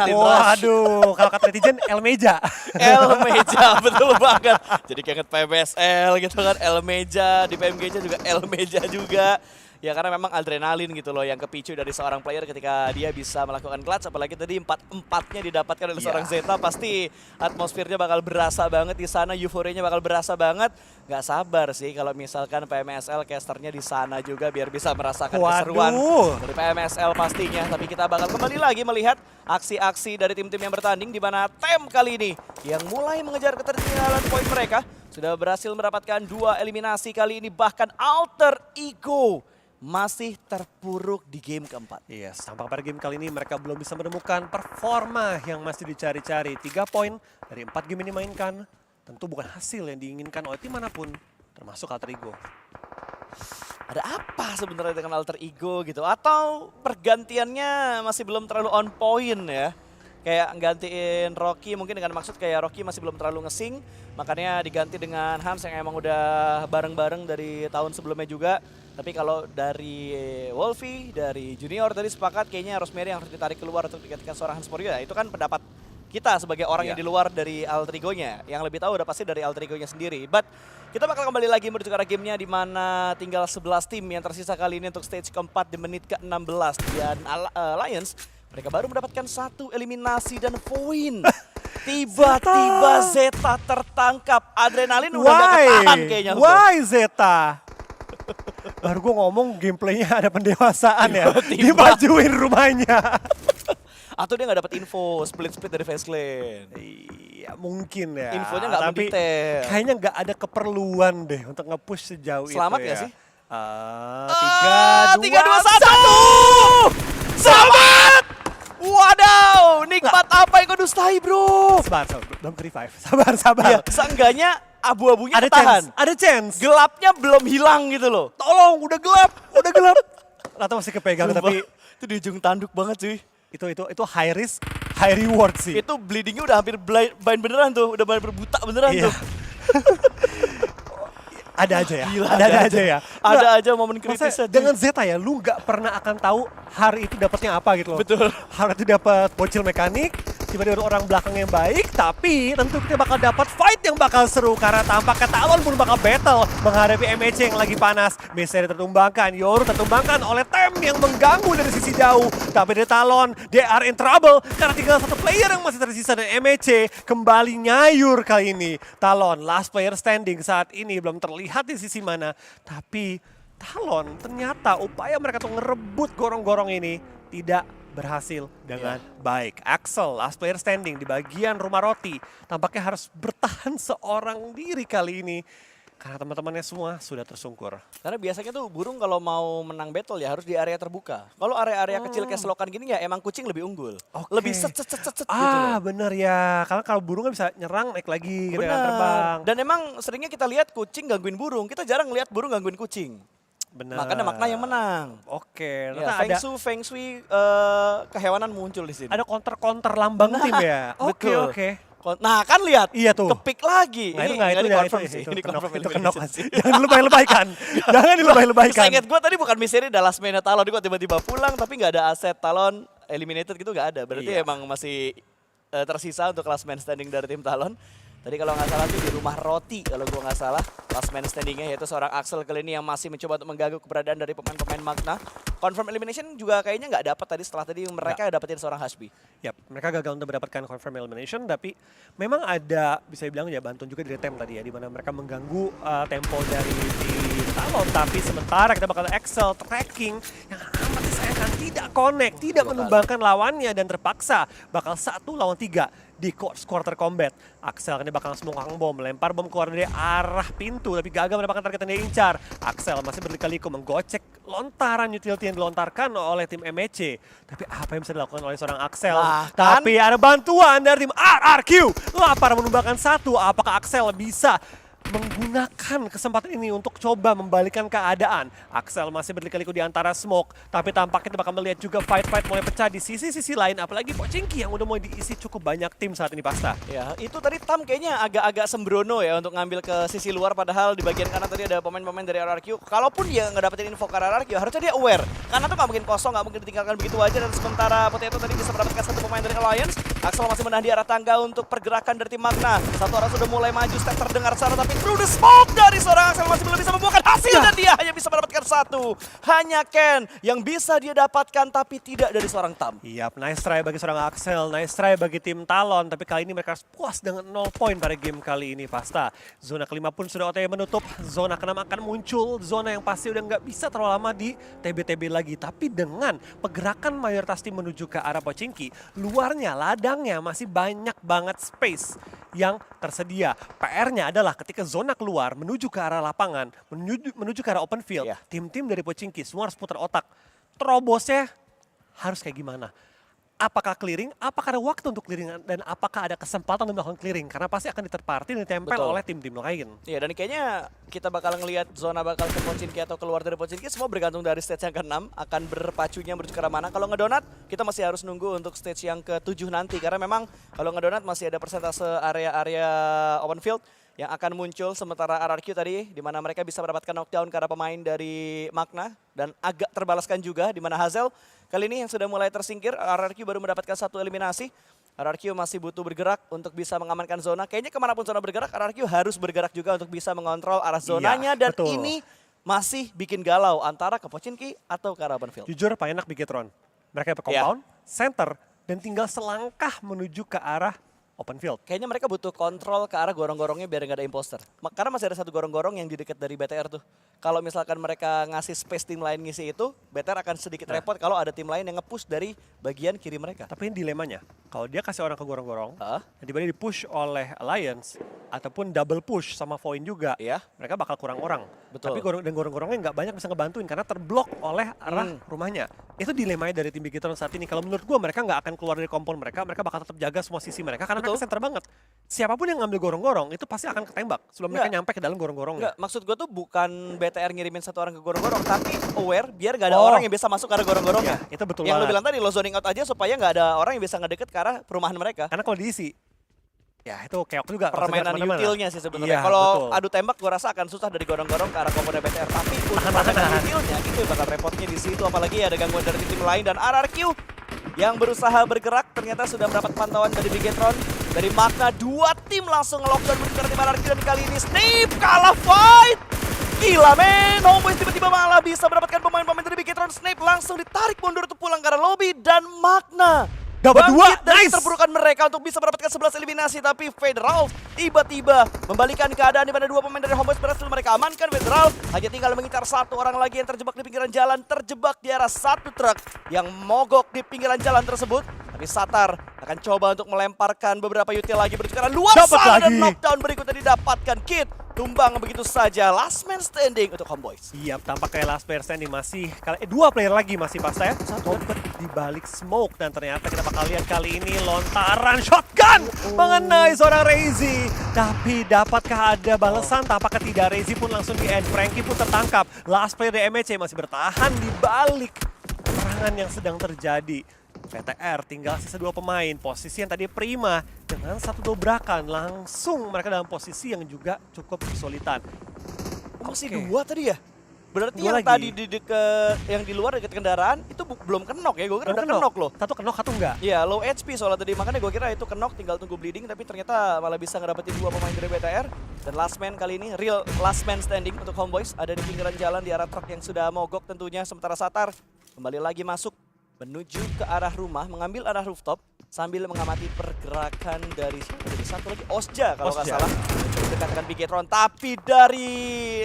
Waduh, kalau kata netizen El Meja. El Meja, betul banget. Jadi keinget PBSL gitu kan, El Meja, di PMGC juga El Meja juga. Ya karena memang adrenalin gitu loh yang kepicu dari seorang player ketika dia bisa melakukan clutch. Apalagi tadi 4-4-nya didapatkan oleh seorang Zeta. Pasti atmosfernya bakal berasa banget di sana, euforianya bakal berasa banget. Gak sabar sih kalau misalkan PMSL casternya di sana juga biar bisa merasakan keseruan dari PMSL pastinya. Tapi kita bakal kembali lagi melihat aksi-aksi dari tim-tim yang bertanding di mana TEM kali ini yang mulai mengejar ketertinggalan poin mereka sudah berhasil mendapatkan 2 eliminasi kali ini, bahkan Alter Ego masih terpuruk di game keempat. Yes, tampak pada game kali ini mereka belum bisa menemukan performa yang masih dicari-cari. 3 poin dari 4 game yang dimainkan tentu bukan hasil yang diinginkan oleh tim manapun, termasuk Alter Ego. Ada apa sebenarnya dengan Alter Ego gitu? Atau pergantiannya masih belum terlalu on point ya? Kayak gantiin Rocky mungkin dengan maksud kayak Rocky masih belum terlalu ngesing, makanya diganti dengan Hans yang emang udah bareng-bareng dari tahun sebelumnya juga. Tapi kalau dari Wolfie, dari Junior tadi sepakat kayaknya Rosemary yang harus ditarik keluar untuk digantikan seorang Hans Porio. Ya, itu kan pendapat kita sebagai orang yang di luar dari Alter Ego-nya. Yang lebih tahu udah pasti dari Alter Ego-nya sendiri. But kita bakal kembali lagi menuju ke arah gamenya di mana tinggal 11 tim yang tersisa kali ini untuk stage keempat di menit ke-16. Dan Lions mereka baru mendapatkan 1 eliminasi dan poin. Tiba-tiba Zeta tertangkap. Adrenalin udah gak ketahan kayaknya. Why Zeta? Baru gue ngomong gameplaynya ada pendewasaan ya. Dimajuin rumahnya. Atau dia gak dapat info split-split dari Face Clan. Iya mungkin ya. Infonya gak tapi mendetail. kayaknya gak ada keperluan deh untuk nge-push sejauh Selamat itu ya. Gak sih? 3, 2, 1. Selamat! Wadaw, nikmat apa yang kau dustai bro? Sabar, belum revive. Sabar. Ya, seenggaknya abu-abunya Ada ketahan. chance, ada chance. Gelapnya belum hilang gitu loh. Tolong, udah gelap. Rata masih kepegang Sumpah, tapi itu di ujung tanduk banget cuy. itu high risk, high reward sih. Itu bleedingnya udah hampir blind beneran tuh, udah hampir buta beneran Iya. tuh. Ada aja ya. Gila, ada aja ya. Ada Nggak, aja momen kritisnya. maksudnya dengan Zeta ya, lu nggak pernah akan tahu hari itu dapatnya apa gitu loh. Betul. Hari itu dapat bocil mekanik, tiba-tiba ada orang belakang yang baik, tapi tentu kita bakal dapat fight yang bakal seru karena tampaknya Talon pun bakal battle menghadapi MEC yang lagi panas. Misteri tertumbangkan, Yoru tertumbangkan oleh Tem yang mengganggu dari sisi jauh. Tapi dari Talon, they are in trouble karena tinggal 1 player yang masih tersisa dan MEC kembali nyayur kali ini. Talon, last player standing saat ini belum terlihat di sisi mana, tapi Talon ternyata upaya mereka untuk ngerebut gorong-gorong ini tidak berhasil dengan baik. Axel, last player standing di bagian rumah roti, tampaknya harus bertahan seorang diri kali ini karena teman-temannya semua sudah tersungkur. Karena biasanya tuh burung kalau mau menang battle ya harus di area terbuka. Kalau area-area kecil kayak selokan gini ya emang kucing lebih unggul. Lebih set gitu loh. Bener ya. Karena kalau burung kan bisa nyerang, naik lagi gitu kan, Bener. terbang. Dan emang seringnya kita lihat kucing gangguin burung. Kita jarang lihat burung gangguin kucing. Bener. Makanya makna yang menang. Oke. Ya, Ternyata Feng Shui kehewanan muncul di sini. ada counter lambang tim ya. Betul. Oke. Nah kan lihat, Iya tuh. kepik lagi. Nah, Ini itu nggak di-confirm itu sih. Ini kenok, confirm itu kenok. elimination sih. Jangan dilebay-lebaykan. Jangan dilebay-lebaykan. Saya ingat gue tadi bukan misteri The Last Man Talon, kok tiba-tiba pulang tapi nggak ada aset Talon eliminated gitu nggak ada. Berarti Iya. emang masih tersisa untuk last man standing dari tim Talon. Tadi kalau nggak salah tuh di rumah roti kalau gue nggak salah last man standingnya yaitu seorang Axel kali ini yang masih mencoba untuk mengganggu keberadaan dari pemain-pemain Magna. Confirm elimination juga kayaknya nggak dapat tadi setelah tadi mereka dapetin seorang Hashbi. Yap, mereka gagal untuk mendapatkan confirm elimination, tapi memang ada bisa dibilang ya bantuan juga dari Tem tadi ya, di mana mereka mengganggu tempo dari tim Talon. Tapi sementara kita bakal Axel tracking yang amat disayangkan tidak connect, tidak menumbangkan lawannya dan terpaksa bakal 1 lawan 3 di quarter combat. Axel kan dia bakal langsung bom, melempar bom keluar dari arah pintu tapi gagal mendapatkan target yang dia incar. Axel masih berliku-liku menggocek lontaran utility yang dilontarkan oleh tim MEC. Tapi apa yang bisa dilakukan oleh seorang Axel? Tapi ada bantuan dari tim RRQ. Lapar menumbangkan 1. Apakah Axel bisa menggunakan kesempatan ini untuk coba membalikkan keadaan? Axel masih berliku-liku di antara smoke, tapi tampaknya kita bakal melihat juga fight-fight mulai pecah di sisi-sisi lain, apalagi Pochinki yang udah mulai diisi cukup banyak tim saat ini Pasta. Ya, itu tadi Tam kayaknya agak-agak sembrono ya untuk ngambil ke sisi luar, padahal di bagian kanan tadi ada pemain-pemain dari RRQ. Kalaupun dia nggak dapetin info ke RRQ, harusnya dia aware. Karena tuh nggak mungkin kosong, nggak mungkin ditinggalkan begitu aja, dan sementara Potato tadi bisa mendapatkan 1 pemain dari Alliance. Axel masih menahan di arah tangga untuk pergerakan dari tim Magna. Satu orang sudah mulai maju, step terdengar sana, tapi through the smoke dari seorang Axel masih belum bisa membuahkan hasil. Dan dia hanya bisa mendapatkan satu. Hanya Ken yang bisa dia dapatkan, tapi tidak dari seorang Tam. Yap, nice try bagi seorang Axel, nice try bagi tim Talon. Tapi kali ini mereka harus puas dengan 0 poin pada game kali ini, Pasta. Zona kelima pun sudah OTW menutup. Zona keenam akan muncul. Zona yang pasti udah nggak bisa terlalu lama di TB-TB lagi. Tapi dengan pergerakan mayoritas tim menuju ke arah Pochinki, luarnya, ladangnya masih banyak banget space yang tersedia. PR-nya adalah ketika zona keluar menuju ke arah lapangan, menuju ke arah open field, Yeah. tim-tim dari Pochinki semua harus putar otak. Terobosnya harus kayak gimana? Apakah clearing? Apakah ada waktu untuk clearing? Dan apakah ada kesempatan untuk melakukan clearing? Karena pasti akan diterparti dan ditempel Betul. oleh tim-tim lain. Iya, dan kayaknya kita bakal ngelihat zona bakal ke Pochinki atau keluar dari Pochinki semua bergantung dari stage yang ke-6 akan berpacunya menuju ke arah mana. Kalau ngedonat kita masih harus nunggu untuk stage yang ke-7 nanti karena memang kalau ngedonat masih ada persentase area-area open field yang akan muncul sementara RRQ tadi di mana mereka bisa mendapatkan knockdown ke arah pemain dari Magna dan agak terbalaskan juga di mana Hazel kali ini yang sudah mulai tersingkir. RRQ baru mendapatkan satu eliminasi. RRQ masih butuh bergerak untuk bisa mengamankan zona. Kayaknya kemanapun zona bergerak, RRQ harus bergerak juga untuk bisa mengontrol arah zonanya. Iya, Dan betul. ini masih bikin galau antara ke Pochinki atau ke arah open field. Jujur paling enak Bigetron. Mereka bercompound, center, dan tinggal selangkah menuju ke arah open field. Kayaknya mereka butuh kontrol ke arah gorong-gorongnya biar nggak ada imposter. Karena masih ada satu gorong-gorong yang di dekat dari BTR tuh. Kalau misalkan mereka ngasih space tim lain ngisi itu, BTR akan sedikit repot kalau ada tim lain yang nge-push dari bagian kiri mereka. Tapi ini dilemanya, kalau dia kasih orang ke gorong-gorong, Ah, dan tiba-tiba di-push oleh Alliance, ataupun double push sama Voin juga, iya. mereka bakal kurang orang. Betul. Tapi gorong-gorongnya nggak banyak bisa ngebantuin karena terblok oleh arah rumahnya. Itu dilemanya dari tim Bigetron saat ini. Kalau menurut gua mereka nggak akan keluar dari kompon mereka bakal tetap jaga semua sisi mereka karena Betul. mereka center banget. Siapapun yang ngambil gorong-gorong itu pasti akan ketembak sebelum mereka nyampe ke dalam gorong-gorongnya. Enggak, maksud gue tuh bukan BTR ngirimin satu orang ke gorong-gorong, tapi aware biar gak ada Oh. orang yang bisa masuk ke arah gorong-gorongnya. Ya, itu betul Yang lo banget. bilang tadi, lo zoning out aja supaya nggak ada orang yang bisa ngedeket ke arah perumahan mereka. Karena kalau diisi, ya itu keok juga. Permainan kemana-mana. utilnya sih sebenarnya. Iya, Kalau betul. adu tembak gue rasa akan susah dari gorong-gorong ke arah komponen BTR. Tapi untuk Tahan, permainan tahan. utilnya itu yang bakal repotnya di situ. Apalagi ada gangguan dari tim lain dan RRQ yang berusaha bergerak ternyata sudah mendapat pantauan dari Bigetron. Dari Magna, dua tim langsung nge-lockdown menuju ke tim RRQ dan kali ini Snape kalah fight. Gila men, Homeboys tiba-tiba malah bisa mendapatkan pemain-pemain dari Bigetron. Snape langsung ditarik mundur untuk pulang ke arah lobby dan Magna Dapat dua, bangkit dari nice. keterpurukan mereka untuk bisa mendapatkan 11 eliminasi. Tapi Federal tiba-tiba membalikan keadaan di mana dua pemain dari Homeboys berhasil mereka amankan. Federal hanya tinggal mengincar satu orang lagi yang terjebak di pinggiran jalan. Terjebak di arah satu truk yang mogok di pinggiran jalan tersebut. Tapi Satar akan coba untuk melemparkan beberapa util lagi menuju ke arah luar Dapat sana. Dan lagi. knockdown berikutnya didapatkan. Kid tumbang begitu saja. Last man standing untuk Homeboys. Iya, tampak kayak last player standing masih dua player lagi masih Pasta ya. Kompet di balik smoke dan ternyata kita bakal lihat kali ini lontaran shotgun mengenai seorang Reizi. Tapi dapatkah ada balasan? Tampaknya tidak. Reizi pun langsung di end. Frankie pun tertangkap. Last player dari MEC masih bertahan di balik perangan yang sedang terjadi. PTR tinggal sisa dua pemain. Posisi yang tadi prima dengan satu dobrakan langsung mereka dalam posisi yang juga cukup kesulitan. Masih Oke. dua tadi ya? Berarti Dua yang lagi. tadi di deket, yang di luar deket kendaraan itu belum kenok ya? Gue kira udah kenok loh. Satu kenok, satu enggak. Iya, low HP soalnya tadi. Makanya gue kira itu kenok tinggal tunggu bleeding. Tapi ternyata malah bisa ngedapetin dua pemain dari BTR. Dan last man kali ini, real last man standing untuk Homeboys. Ada di pinggiran jalan di arah truk yang sudah mogok tentunya. Sementara Satar kembali lagi masuk menuju ke arah rumah. Mengambil arah rooftop. Sambil mengamati pergerakan dari siapa tadi? Satu lagi, Osja kalau nggak Osja. salah. Mencoba dekat dengan Bigetron. Tapi dari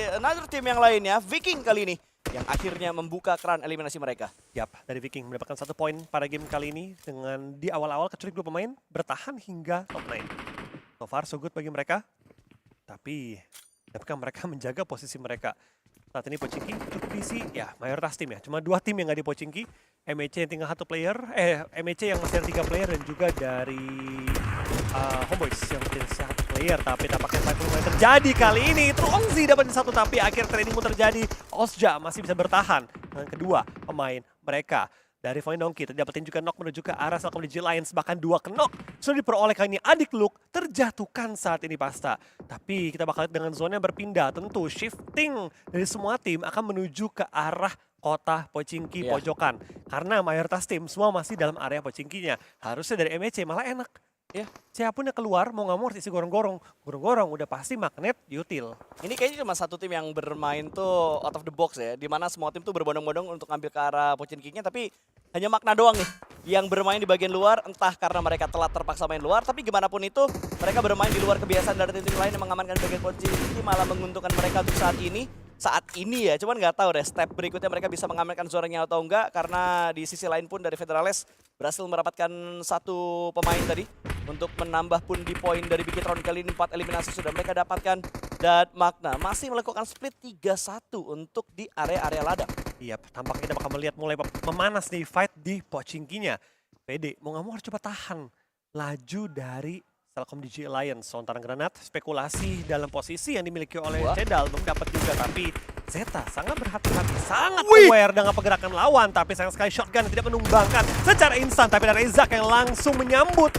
another team yang lainnya, Viking kali ini. Yang akhirnya membuka keran eliminasi mereka. Yap, dari Viking mendapatkan satu poin pada game kali ini dengan di awal-awal kecuali dua pemain bertahan hingga top 9. So far so good bagi mereka. Tapi dapatkah mereka menjaga posisi mereka? Saat ini Pochinki cukup diisi, ya mayoritas tim ya. Cuma dua tim yang nggak di Pochinki. MEC yang tinggal satu player, MEC yang masih ada 3 player dan juga dari Homeboys yang tinggal satu player. Tapi tampaknya fight mulai terjadi kali ini. Truongzi dapat satu tapi akhir training pun terjadi. Osja masih bisa bertahan dengan kedua pemain mereka. Dari Voin Donkey terdapatin juga knock menuju ke arah Selkom Digi Lions. Bahkan 2 knock sudah diperoleh kali ini. Adik Luke terjatuhkan saat ini Pasta. Tapi kita bakal lihat dengan zona yang berpindah. Tentu shifting dari semua tim akan menuju ke arah kota Pochinki Iya. pojokan. Karena mayoritas tim semua masih dalam area Pochinkinya. Harusnya dari MEC malah enak. Iya. Siapapun yang keluar mau nggak mau harus isi gorong-gorong. Gorong-gorong udah pasti magnet util. Ini kayaknya cuma satu tim yang bermain tuh out of the box ya, di mana semua tim tuh berbondong-bondong untuk ngambil ke arah Pochinki-nya, tapi hanya Magna doang nih yang bermain di bagian luar, entah karena mereka telat terpaksa main luar, tapi gimana pun itu mereka bermain di luar kebiasaan dari tim-tim lain yang mengamankan bagian Pochinki, malah menguntungkan mereka untuk saat ini. Saat ini ya, cuman nggak tahu deh step berikutnya mereka bisa mengamankan zonanya atau enggak, karena di sisi lain pun dari Federales berhasil mendapatkan satu pemain tadi untuk menambah pundi poin dari Bigitron kali ini 4 eliminasi sudah mereka dapatkan, dan Magna masih melakukan split 3-1 untuk di area-area ladang. Iya, tampaknya kita bakal melihat mulai memanas nih fight di Pochinkinya. PD mau nggak mau harus coba tahan laju dari Telkom DJ Alliance. Lontaran granat, spekulasi dalam posisi yang dimiliki oleh Wah. Cedal belum dapat juga, tapi Zeta sangat berhati-hati, sangat Wih. aware dengan pergerakan lawan, tapi sayang sekali shotgun tidak menumbangkan secara instan, tapi ada Rezak yang langsung menyambut.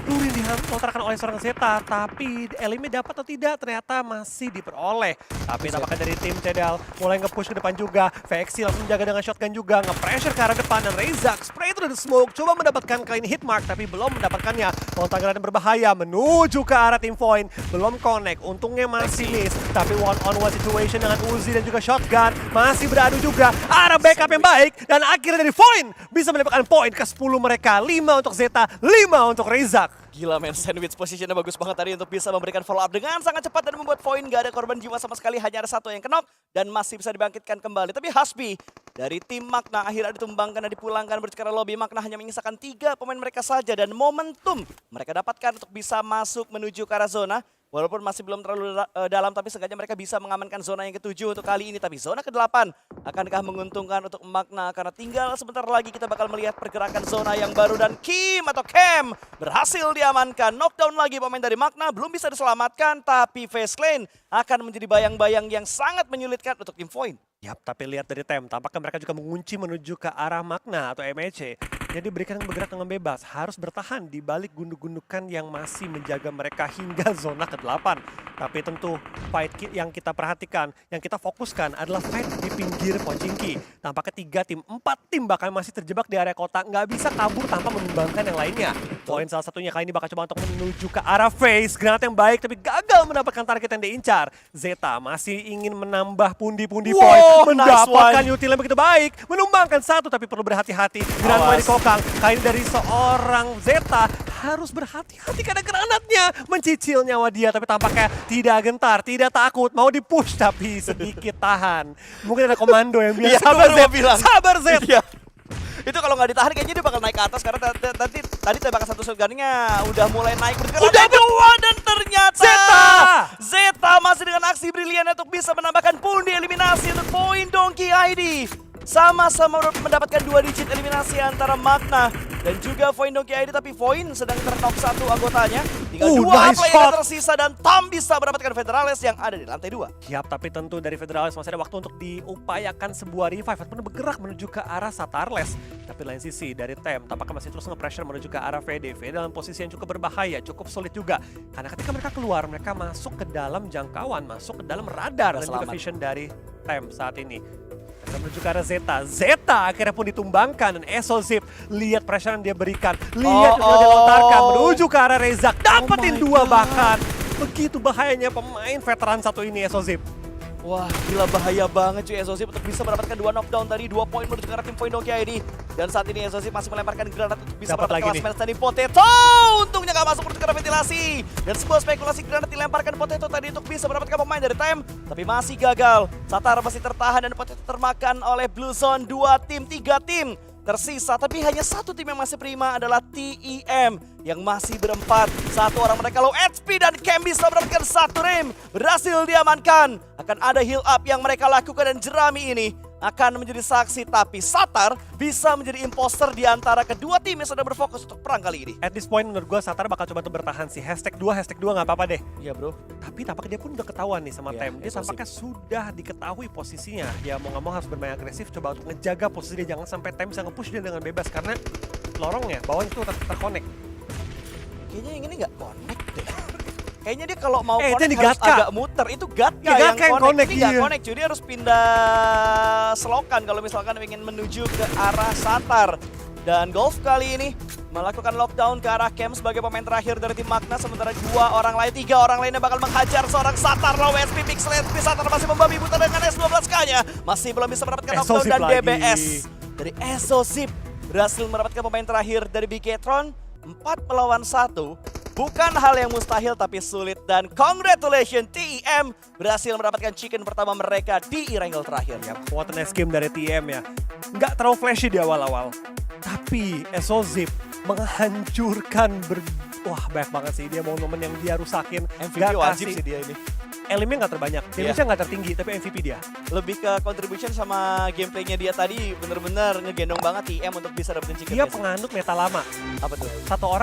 Lurin dilontarkan oleh seorang Zeta, tapi Elime dapat atau tidak ternyata masih diperoleh. Tapi tampaknya dari tim Cedal mulai nge-push ke depan juga. VXC langsung menjaga dengan shotgun juga, nge-pressure ke arah depan, dan Rezak spray itu dari smoke, coba mendapatkan kali ini hit mark, tapi belum mendapatkannya. Lontaran yang berbahaya menuju ke arah tim Void, belum connect, untungnya masih miss. Tapi one-on-one situation dengan Uzi dan juga shotgun, masih beradu juga. Arah backup yang baik, dan akhirnya dari Void bisa mendapatkan poin ke-10 mereka. 5 untuk Zeta, 5 untuk Rezak. Gila men, sandwich positionnya bagus banget tadi untuk bisa memberikan follow up dengan sangat cepat dan membuat poin. Gak ada korban jiwa sama sekali, hanya ada satu yang knock dan masih bisa dibangkitkan kembali. Tapi Hasbi dari tim Magna akhirnya ditumbangkan dan dipulangkan berbicara lobby. Magna hanya menyisakan 3 pemain mereka saja, dan momentum mereka dapatkan untuk bisa masuk menuju ke arah zona. Walaupun masih belum terlalu dalam, tapi seenggaknya mereka bisa mengamankan zona yang ke-7 untuk kali ini. Tapi zona ke-8 akankah menguntungkan untuk Magna? Karena tinggal sebentar lagi kita bakal melihat pergerakan zona yang baru, dan Kim atau Cam berhasil diamankan. Knockdown lagi pemain dari Magna, belum bisa diselamatkan, tapi Face Clan akan menjadi bayang-bayang yang sangat menyulitkan untuk tim Void. Yap, tapi lihat dari tem, tampaknya mereka juga mengunci menuju ke arah Magna atau MEC. Jadi berikan bergerak dengan bebas, harus bertahan di balik gunduk-gundukan yang masih menjaga mereka hingga zona ke-8. Tapi tentu fight yang kita perhatikan, yang kita fokuskan adalah fight di pinggir Pochinki. Tampaknya 3 tim, 4 tim bahkan masih terjebak di area kota, nggak bisa kabur tanpa menumbangkan yang lainnya. Poin salah satunya kali ini bakal coba untuk menuju ke arah Face, granat yang baik tapi gagal mendapatkan target yang diincar. Zeta masih ingin menambah pundi-pundi poin, mendapatkan util yang begitu baik, menumbangkan 1 tapi perlu berhati-hati. Granat mulai dikokang, kali ini dari seorang Zeta harus berhati-hati karena granatnya mencicil nyawa dia, tapi tampaknya tidak gentar, tidak takut, mau dipush tapi sedikit tahan. Mungkin ada komando yang bilang, Iya, sabar gua Zet, bilang. sabar Zet. Iya. Itu kalau nggak ditahan kayaknya dia bakal naik ke atas, karena tadi tembakan satu shotgunnya udah mulai naik bergerak. Udah, kedua, dan ternyata Zeta! Zeta masih dengan aksi brilian untuk bisa menambahkan pundi eliminasi untuk poin Donkey ID. Sama-sama mendapatkan 2 digit eliminasi antara Magna dan juga Void Donkey ID, tapi Void sedang terknock 1 anggotanya. Tinggal 2 nice player shot. tersisa, dan Tam bisa mendapatkan Federales yang ada di lantai 2. Yap, tapi tentu dari Federalis masih ada waktu untuk diupayakan sebuah revive ataupun bergerak menuju ke arah Satarles. Tapi lain sisi dari Tem tampaknya masih terus nge-pressure menuju ke arah VDV dalam posisi yang cukup berbahaya, cukup sulit juga. Karena ketika mereka keluar, mereka masuk ke dalam jangkauan, masuk ke dalam radar dan juga vision dari Tem saat ini. Mereka menuju ke arah Zeta. Zeta akhirnya pun ditumbangkan, dan Exozip lihat pressure yang dia berikan. Lihat yang dia lontarkan menuju ke arah Rezak. Dapetin 2 bahkan. Begitu bahayanya pemain veteran satu ini Exozip. Wah, gila bahaya banget cuy Exozip untuk bisa mendapatkan 2 knockdown tadi, 2 poin menuju ke arah tim Void Donkey ID. Dan saat ini Exozip masih melemparkan granat untuk bisa Dapat mendapatkan lagi last man standing Potato. Untungnya gak masuk menuju ke arah ventilasi. Dan sebuah spekulasi granat dilemparkan Potato tadi untuk bisa mendapatkan pemain dari Time, tapi masih gagal. Satar masih tertahan dan Potato termakan oleh Blue Zone. 2 tim, 3 tim tersisa, tapi hanya 1 tim yang masih prima adalah TEM yang masih berempat. 1 orang mereka low HP, dan Cam bisa mendapatkan 1 rim. Berhasil diamankan. Akan ada heal up yang mereka lakukan, dan Jerami ini akan menjadi saksi, tapi Satar bisa menjadi imposter di antara kedua tim yang sedang berfokus untuk perang kali ini. At this point menurut gue Satar bakal coba untuk bertahan sih. Hashtag 2 gak apa-apa deh. Iya bro. Tapi tampaknya dia pun udah ketahuan nih sama Iya, Tem. Dia Exozip. tampaknya sudah diketahui posisinya. Ya mau gak mau harus bermain agresif, coba untuk ngejaga posisi dia. Jangan sampai Tem bisa nge-push dia dengan bebas, karena lorongnya, bawahnya itu terkonek. Kayaknya yang ini nggak connect deh. Kayaknya dia kalau mau itu connect di harus Gatka. agak muter. Itu Gatka Ya, yang Gatka yang connect. connect, Ini nggak iya. connect, jadi harus pindah selokan kalau misalkan ingin menuju ke arah Satar. Dan Golf kali ini melakukan lockdown ke arah Camp sebagai pemain terakhir dari tim Magna. Sementara 2 orang lain, 3 orang lainnya bakal menghajar seorang Satar. Low SP Pixel SP Satar masih membabi buta dengan S12K-nya. Masih belum bisa mendapatkan knockdown Exozip dan lagi. DBS dari Exozip berhasil mendapatkan pemain terakhir dari Bigetron. 4 melawan 1. Bukan hal yang mustahil tapi sulit. Dan congratulations TEM berhasil mendapatkan chicken pertama mereka di Irangel terakhir. Ya, what a nice game dari TM ya. Nggak terlalu flashy di awal-awal. Tapi Exozip menghancurkan wah banyak banget sih dia momen yang dia rusakin. MVP Nggak wajib kasih- sih dia ini. Elimnya nggak terbanyak, damage-nya nggak tertinggi, tapi MVP dia. Lebih ke contribution sama gameplaynya dia tadi bener-bener ngegendong banget TM untuk bisa dapetin chicken. Dia base. penganut meta lama. Apa tuh? Satu orang